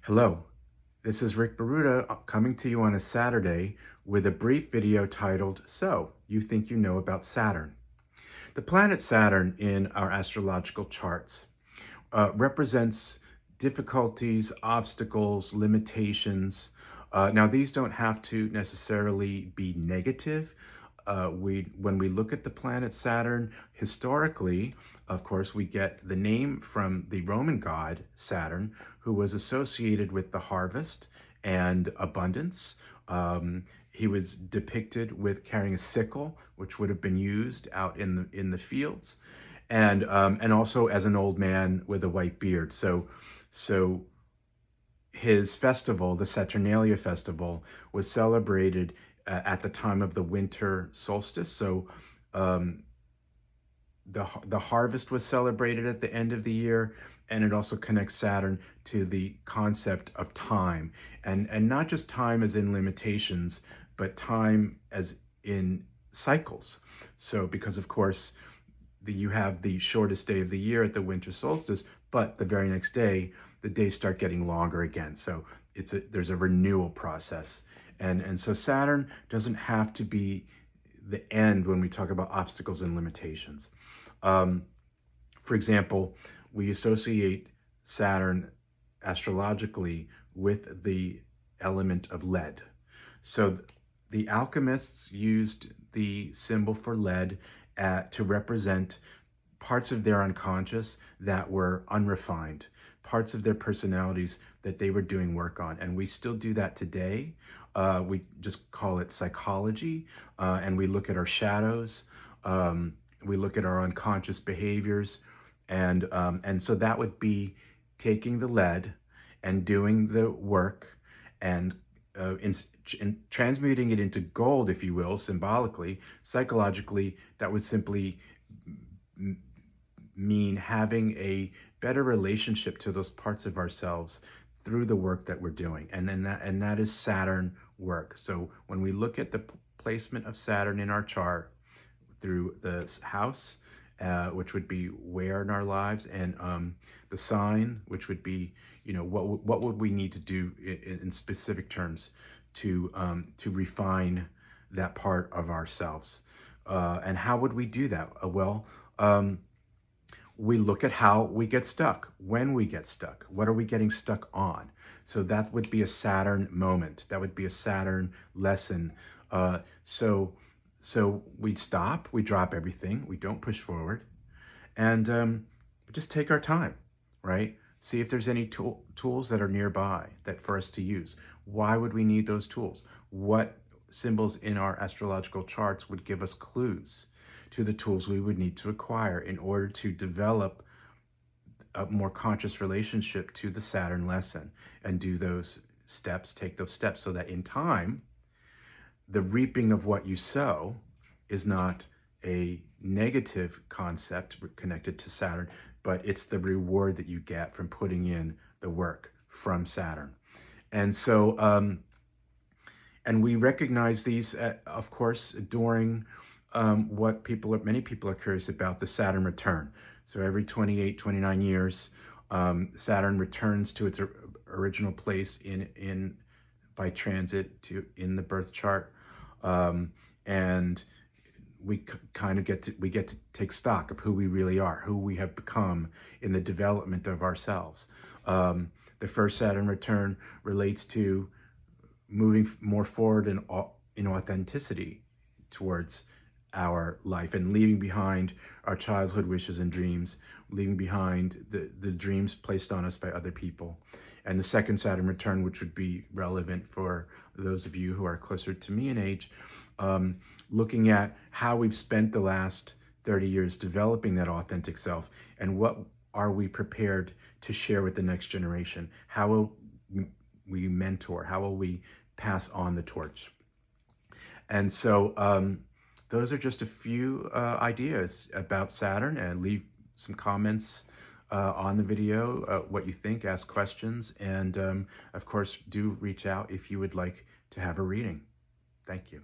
Hello, this is Rick Baruta coming to you on a Saturday with a brief video titled, So, You Think You Know About Saturn? The planet Saturn in our astrological charts represents difficulties, obstacles, limitations. Now, these don't have to necessarily be negative. When we look at the planet Saturn, historically, of course, we get the name from the Roman god Saturn, who was associated with the harvest and abundance. He was depicted with carrying a sickle, which would have been used out in the fields, and also as an old man with a white beard. So his festival, the Saturnalia festival, was celebrated at the time of the winter solstice. So um, the harvest was celebrated at the end of the year, and it also connects Saturn to the concept of time, and not just time as in limitations, but time as in cycles. So because of course you have the shortest day of the year at the winter solstice, but the very next day the days start getting longer again. So there's a renewal process, and so Saturn doesn't have to be the end when we talk about obstacles and limitations. For example, we associate Saturn astrologically with the element of lead. So the alchemists used the symbol for lead to represent parts of their unconscious that were unrefined, parts of their personalities that they were doing work on. And we still do that today. We just call it psychology, and we look at our shadows. We look at our unconscious behaviors, and so that would be taking the lead and doing the work and in transmuting it into gold, if you will, symbolically. Psychologically, that would simply mean having a better relationship to those parts of ourselves through the work that we're doing, and that is Saturn work. So when we look at the placement of Saturn in our chart through the house, which would be where in our lives, and the sign, which would be, what would we need to do in specific terms to refine that part of ourselves, and how would we do that? We look at how we get stuck, when we get stuck, what are we getting stuck on? So that would be a Saturn moment. That would be a Saturn lesson. So we'd stop, we drop everything, we don't push forward, and just take our time, right? See if there's any tools that are nearby that for us to use. Why would we need those tools? What symbols in our astrological charts would give us clues to the tools we would need to acquire in order to develop a more conscious relationship to the Saturn lesson, and do those steps, take those steps, so that in time, the reaping of what you sow is not a negative concept connected to Saturn, but it's the reward that you get from putting in the work from Saturn. And so, and we recognize these, of course, during what many people are curious about, the Saturn return. So every 28, 29 years, Saturn returns to its original place by transit in the birth chart, and we kind of get to take stock of who we really are, who we have become in the development of ourselves. The first Saturn return relates to moving more forward in authenticity towards our life, and leaving behind our childhood wishes and dreams, leaving behind the dreams placed on us by other people. And the second Saturn return, which would be relevant for those of you who are closer to me in age, looking at how we've spent the last 30 years developing that authentic self, and what are we prepared to share with the next generation? How will we mentor? How will we pass on the torch? And so those are just a few ideas about Saturn, and leave some comments on the video, what you think, ask questions, and of course, do reach out if you would like to have a reading. Thank you.